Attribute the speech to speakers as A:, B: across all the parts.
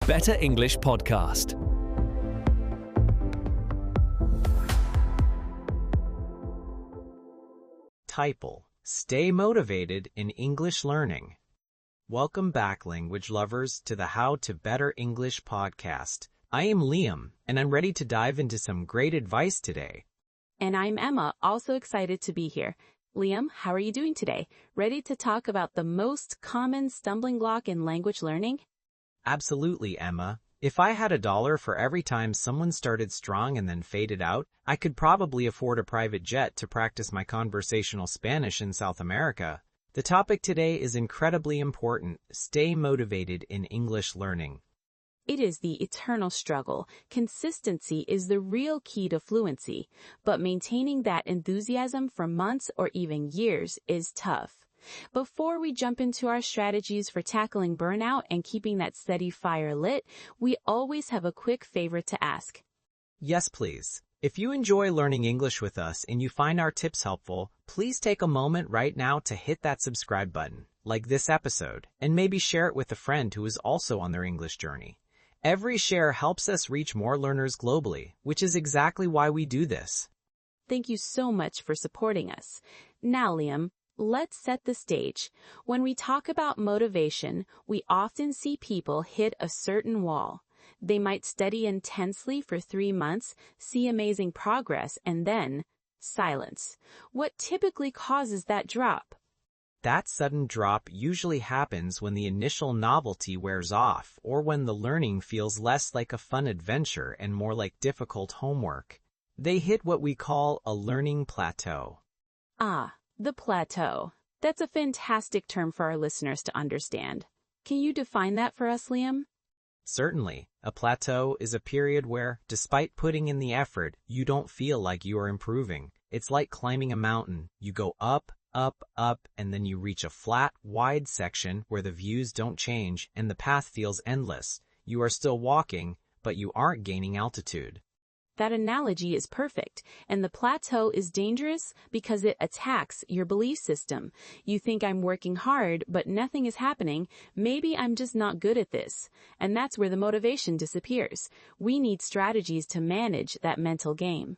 A: Better English podcast.
B: Title: Stay Motivated in English Learning. Welcome back, language lovers, to the How to Better English podcast. I am Liam, and I'm ready to dive into some great advice today.
C: And I'm Emma, also excited to be here. Liam, how are you doing today? Ready to talk about the most common stumbling block in language learning?
B: Absolutely, Emma. If I had $1 for every time someone started strong and then faded out, I could probably afford a private jet to practice my conversational Spanish in South America. The topic today is incredibly important: stay motivated in English learning.
C: It is the eternal struggle. Consistency is the real key to fluency, but maintaining that enthusiasm for months or even years is tough. Before we jump into our strategies for tackling burnout and keeping that steady fire lit, we always have a quick favor to ask.
B: Yes, please. If you enjoy learning English with us and you find our tips helpful, please take a moment right now to hit that subscribe button, like this episode, and maybe share it with a friend who is also on their English journey. Every share helps us reach more learners globally, which is exactly why we do this.
C: Thank you so much for supporting us. Now, Liam, let's set the stage. When we talk about motivation, we often see people hit a certain wall. They might study intensely for 3 months, see amazing progress, and then silence. What typically causes that drop?
B: That sudden drop usually happens when the initial novelty wears off, or when the learning feels less like a fun adventure and more like difficult homework. They hit what we call a learning plateau.
C: The plateau. That's a fantastic term for our listeners to understand. Can you define that for us, Liam?
B: Certainly. A plateau is a period where, despite putting in the effort, you don't feel like you are improving. It's like climbing a mountain. You go up, up, up, and then you reach a flat, wide section where the views don't change and the path feels endless. You are still walking, but you aren't gaining altitude.
C: That analogy is perfect, and the plateau is dangerous because it attacks your belief system. You think I'm working hard, but nothing is happening. Maybe I'm just not good at this. And that's where the motivation disappears. We need strategies to manage that mental game.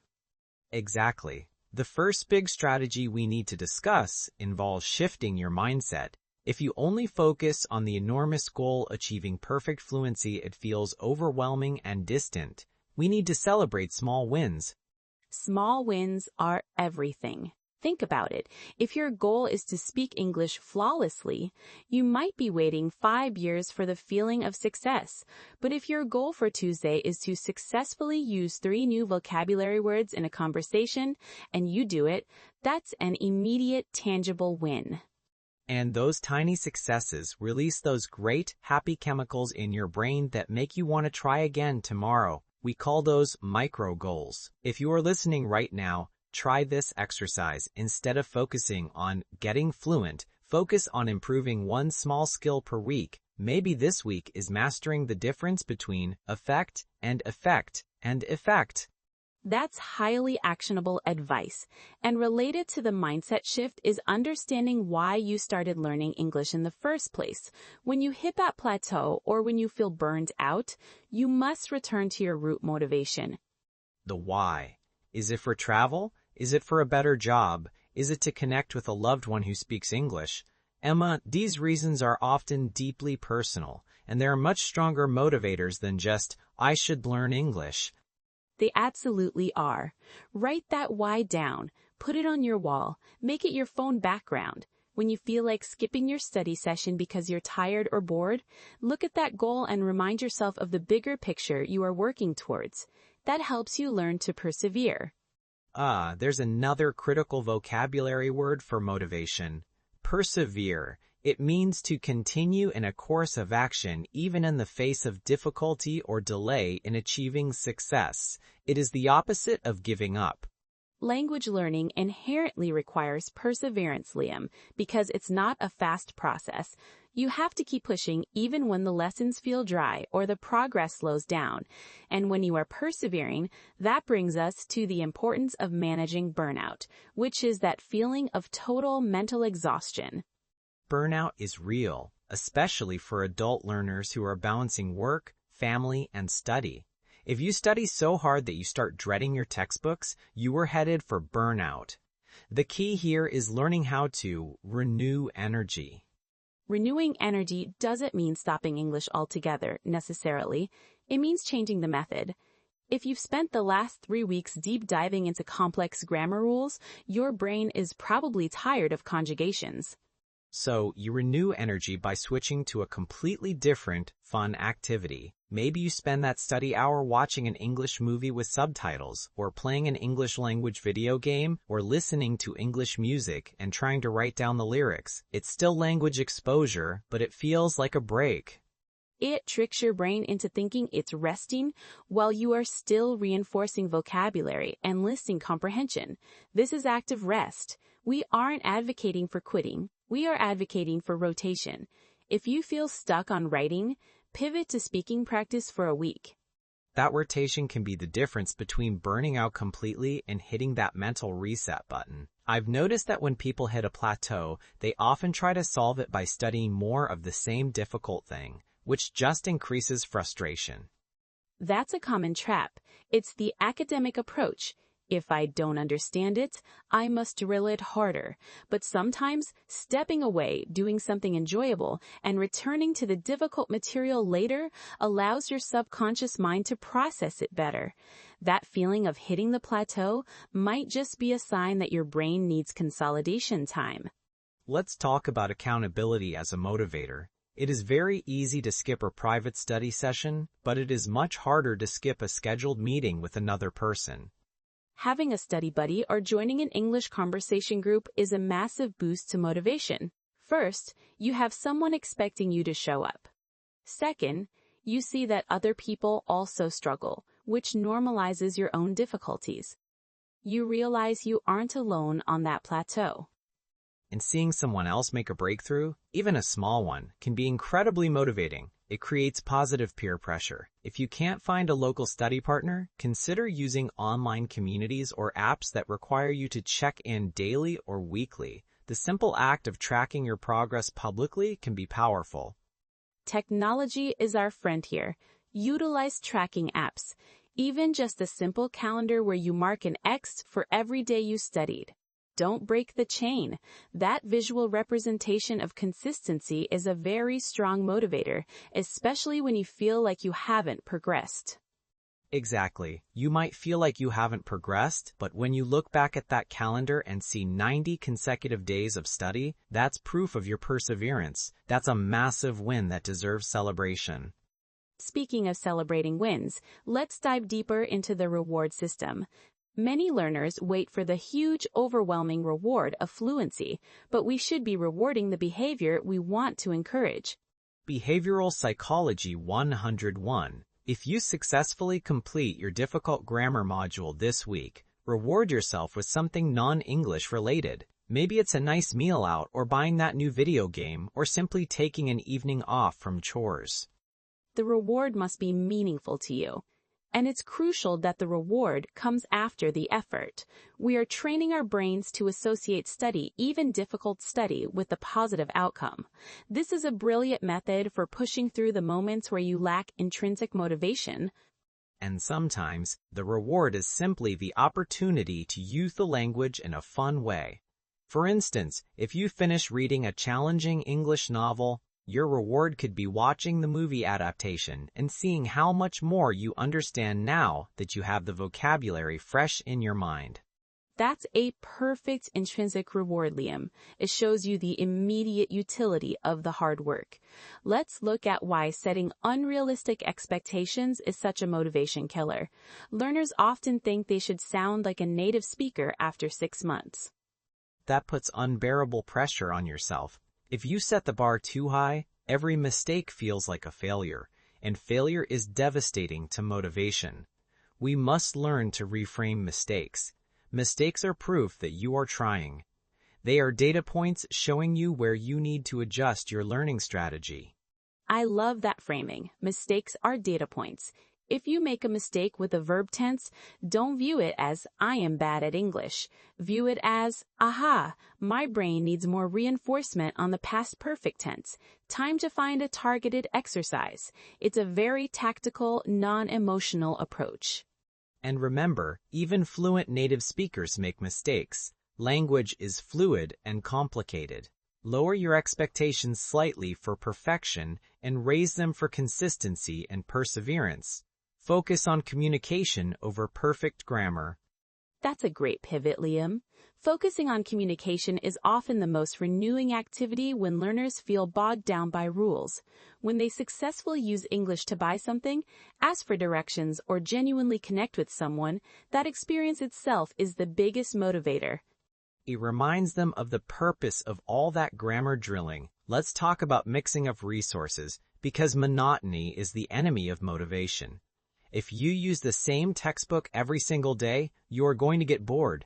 B: Exactly. The first big strategy we need to discuss involves shifting your mindset. If you only focus on the enormous goal achieving perfect fluency, it feels overwhelming and distant. We need to celebrate small wins.
C: Small wins are everything. Think about it. If your goal is to speak English flawlessly, you might be waiting 5 years for the feeling of success. But if your goal for Tuesday is to successfully use 3 new vocabulary words in a conversation, and you do it, that's an immediate, tangible win.
B: And those tiny successes release those great, happy chemicals in your brain that make you want to try again tomorrow. We call those micro goals. If you are listening right now, try this exercise. Instead of focusing on getting fluent, focus on improving one small skill per week. Maybe this week is mastering the difference between effect and effect and effect.
C: That's highly actionable advice. And related to the mindset shift is understanding why you started learning English in the first place. When you hit that plateau or when you feel burned out, you must return to your root motivation.
B: The why. Is it for travel? Is it for a better job? Is it to connect with a loved one who speaks English? Emma, these reasons are often deeply personal, and they are much stronger motivators than just, I should learn English.
C: They absolutely are. Write that why down. Put it on your wall. Make it your phone background. When you feel like skipping your study session because you're tired or bored, look at that goal and remind yourself of the bigger picture you are working towards. That helps you learn to persevere.
B: There's another critical vocabulary word for motivation. Persevere. It means to continue in a course of action even in the face of difficulty or delay in achieving success. It is the opposite of giving up.
C: Language learning inherently requires perseverance, Liam, because it's not a fast process. You have to keep pushing even when the lessons feel dry or the progress slows down. And when you are persevering, that brings us to the importance of managing burnout, which is that feeling of total mental exhaustion.
B: Burnout is real, especially for adult learners who are balancing work, family, and study. If you study so hard that you start dreading your textbooks, you are headed for burnout. The key here is learning how to renew energy.
C: Renewing energy doesn't mean stopping English altogether, necessarily. It means changing the method. If you've spent the last 3 weeks deep diving into complex grammar rules, your brain is probably tired of conjugations.
B: So you renew energy by switching to a completely different, fun activity. Maybe you spend that study hour watching an English movie with subtitles, or playing an English language video game, or listening to English music and trying to write down the lyrics. It's still language exposure, but it feels like a break.
C: It tricks your brain into thinking it's resting while you are still reinforcing vocabulary and listening comprehension. This is active rest. We aren't advocating for quitting. We are advocating for rotation. If you feel stuck on writing, pivot to speaking practice for a week.
B: That rotation can be the difference between burning out completely and hitting that mental reset button. I've noticed that when people hit a plateau, they often try to solve it by studying more of the same difficult thing, which just increases frustration.
C: That's a common trap. It's the academic approach. If I don't understand it, I must drill it harder. But sometimes, stepping away, doing something enjoyable, and returning to the difficult material later allows your subconscious mind to process it better. That feeling of hitting the plateau might just be a sign that your brain needs consolidation time.
B: Let's talk about accountability as a motivator. It is very easy to skip a private study session, but it is much harder to skip a scheduled meeting with another person.
C: Having a study buddy or joining an English conversation group is a massive boost to motivation. First, you have someone expecting you to show up. Second, you see that other people also struggle, which normalizes your own difficulties. You realize you aren't alone on that plateau.
B: And seeing someone else make a breakthrough, even a small one, can be incredibly motivating. It creates positive peer pressure. If you can't find a local study partner, consider using online communities or apps that require you to check in daily or weekly. The simple act of tracking your progress publicly can be powerful.
C: Technology is our friend here. Utilize tracking apps, even just a simple calendar where you mark an X for every day you studied. Don't break the chain. That visual representation of consistency is a very strong motivator, especially when you feel like you haven't progressed.
B: Exactly. You might feel like you haven't progressed, but when you look back at that calendar and see 90 consecutive days of study, that's proof of your perseverance. That's a massive win that deserves celebration.
C: Speaking of celebrating wins, let's dive deeper into the reward system. Many learners wait for the huge, overwhelming reward of fluency, but we should be rewarding the behavior we want to encourage.
B: Behavioral Psychology 101. If you successfully complete your difficult grammar module this week, reward yourself with something non-English related. Maybe it's a nice meal out, or buying that new video game, or simply taking an evening off from chores.
C: The reward must be meaningful to you. And it's crucial that the reward comes after the effort. We are training our brains to associate study, even difficult study, with a positive outcome. This is a brilliant method for pushing through the moments where you lack intrinsic motivation.
B: And sometimes, the reward is simply the opportunity to use the language in a fun way. For instance, if you finish reading a challenging English novel, your reward could be watching the movie adaptation and seeing how much more you understand now that you have the vocabulary fresh in your mind.
C: That's a perfect intrinsic reward, Liam. It shows you the immediate utility of the hard work. Let's look at why setting unrealistic expectations is such a motivation killer. Learners often think they should sound like a native speaker after 6 months.
B: That puts unbearable pressure on yourself. If you set the bar too high, every mistake feels like a failure, and failure is devastating to motivation. We must learn to reframe mistakes. Mistakes are proof that you are trying. They are data points showing you where you need to adjust your learning strategy.
C: I love that framing. Mistakes are data points. If you make a mistake with a verb tense, don't view it as, I am bad at English. View it as, aha, my brain needs more reinforcement on the past perfect tense. Time to find a targeted exercise. It's a very tactical, non-emotional approach.
B: And remember, even fluent native speakers make mistakes. Language is fluid and complicated. Lower your expectations slightly for perfection and raise them for consistency and perseverance. Focus on communication over perfect grammar.
C: That's a great pivot, Liam. Focusing on communication is often the most renewing activity when learners feel bogged down by rules. When they successfully use English to buy something, ask for directions, or genuinely connect with someone, that experience itself is the biggest motivator.
B: It reminds them of the purpose of all that grammar drilling. Let's talk about mixing up resources, because monotony is the enemy of motivation. If you use the same textbook every single day, you are going to get bored.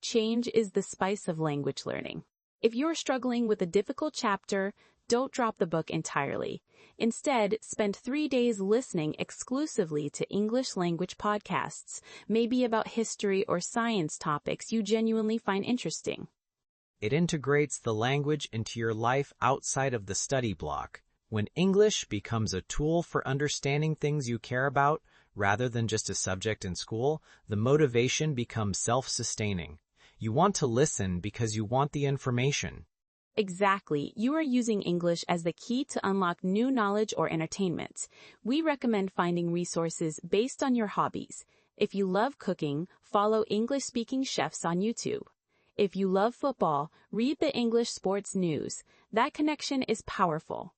C: Change is the spice of language learning. If you're struggling with a difficult chapter, don't drop the book entirely. Instead, spend 3 days listening exclusively to English language podcasts, maybe about history or science topics you genuinely find interesting.
B: It integrates the language into your life outside of the study block. When English becomes a tool for understanding things you care about, rather than just a subject in school, the motivation becomes self-sustaining. You want to listen because you want the information.
C: Exactly. You are using English as the key to unlock new knowledge or entertainment. We recommend finding resources based on your hobbies. If you love cooking, follow English-speaking chefs on YouTube. If you love football, read the English sports news. That connection is powerful.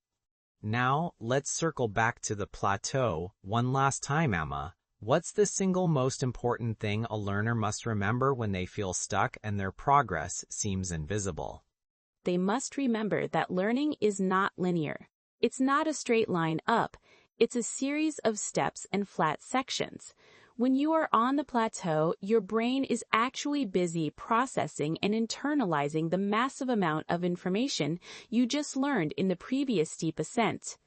B: Now, let's circle back to the plateau one last time, Emma. What's the single most important thing a learner must remember when they feel stuck and their progress seems invisible?
C: They must remember that learning is not linear. It's not a straight line up. It's a series of steps and flat sections. When you are on the plateau, your brain is actually busy processing and internalizing the massive amount of information you just learned in the previous steep ascent.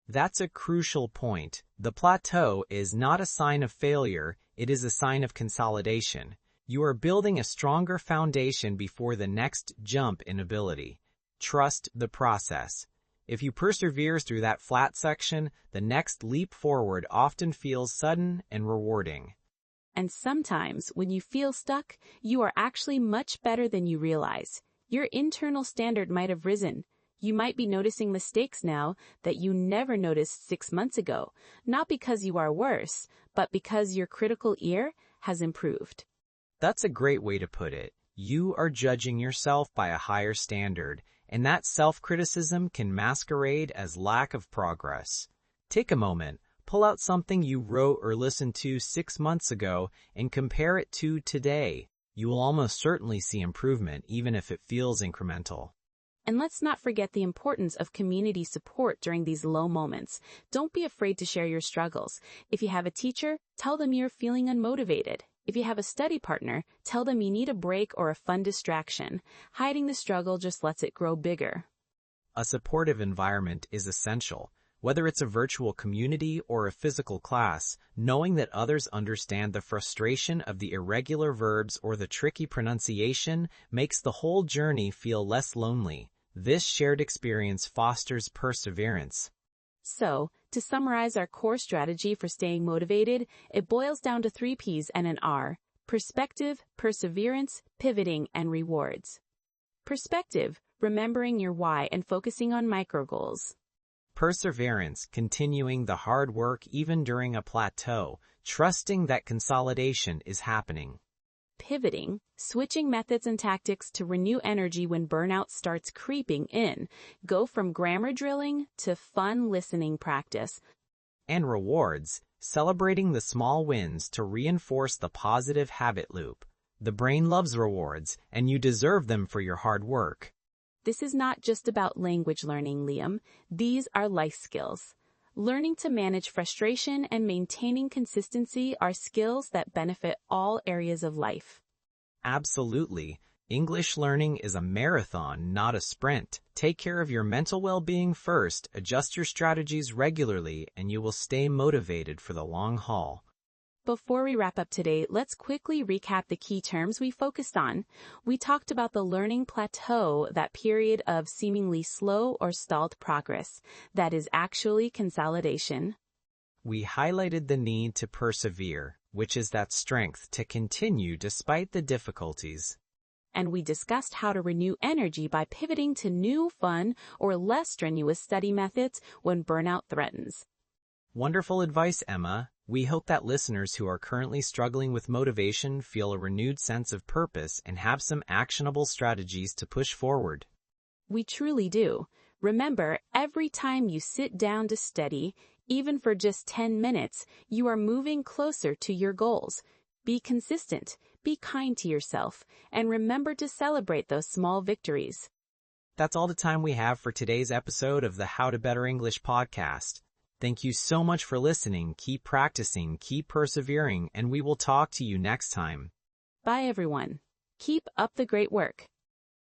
B: That's a crucial point. The plateau is not a sign of failure, it is a sign of consolidation. You are building a stronger foundation before the next jump in ability. Trust the process. If you persevere through that flat section, the next leap forward often feels sudden and rewarding.
C: And sometimes, when you feel stuck, you are actually much better than you realize. Your internal standard might have risen. You might be noticing mistakes now that you never noticed 6 months ago, not because you are worse, but because your critical ear has improved.
B: That's a great way to put it. You are judging yourself by a higher standard, and that self-criticism can masquerade as lack of progress. Take a moment, pull out something you wrote or listened to 6 months ago and compare it to today. You will almost certainly see improvement, even if it feels incremental.
C: And let's not forget the importance of community support during these low moments. Don't be afraid to share your struggles. If you have a teacher, tell them you're feeling unmotivated. If you have a study partner, tell them you need a break or a fun distraction. Hiding the struggle just lets it grow bigger.
B: A supportive environment is essential. Whether it's a virtual community or a physical class, knowing that others understand the frustration of the irregular verbs or the tricky pronunciation makes the whole journey feel less lonely. This shared experience fosters perseverance.
C: So, to summarize our core strategy for staying motivated, it boils down to 3 P's and an R: perspective, perseverance, pivoting, and rewards. Perspective, remembering your why and focusing on micro goals.
B: Perseverance, continuing the hard work even during a plateau, trusting that consolidation is happening.
C: Pivoting, switching methods and tactics to renew energy when burnout starts creeping in. Go from grammar drilling to fun listening practice.
B: And rewards, celebrating the small wins to reinforce the positive habit loop. The brain loves rewards, and you deserve them for your hard work.
C: This is not just about language learning, Liam. These are life skills. Learning to manage frustration and maintaining consistency are skills that benefit all areas of life.
B: Absolutely. English learning is a marathon, not a sprint. Take care of your mental well-being first, adjust your strategies regularly, and you will stay motivated for the long haul.
C: Before we wrap up today, let's quickly recap the key terms we focused on. We talked about the learning plateau, that period of seemingly slow or stalled progress. That is actually consolidation.
B: We highlighted the need to persevere, which is that strength to continue despite the difficulties.
C: And we discussed how to renew energy by pivoting to new, fun, or less strenuous study methods when burnout threatens.
B: Wonderful advice, Emma. We hope that listeners who are currently struggling with motivation feel a renewed sense of purpose and have some actionable strategies to push forward.
C: We truly do. Remember, every time you sit down to study, even for just 10 minutes, you are moving closer to your goals. Be consistent, be kind to yourself, and remember to celebrate those small victories.
B: That's all the time we have for today's episode of the How to Better English podcast. Thank you so much for listening. Keep practicing, keep persevering, and we will talk to you next time.
C: Bye, everyone. Keep up the great work.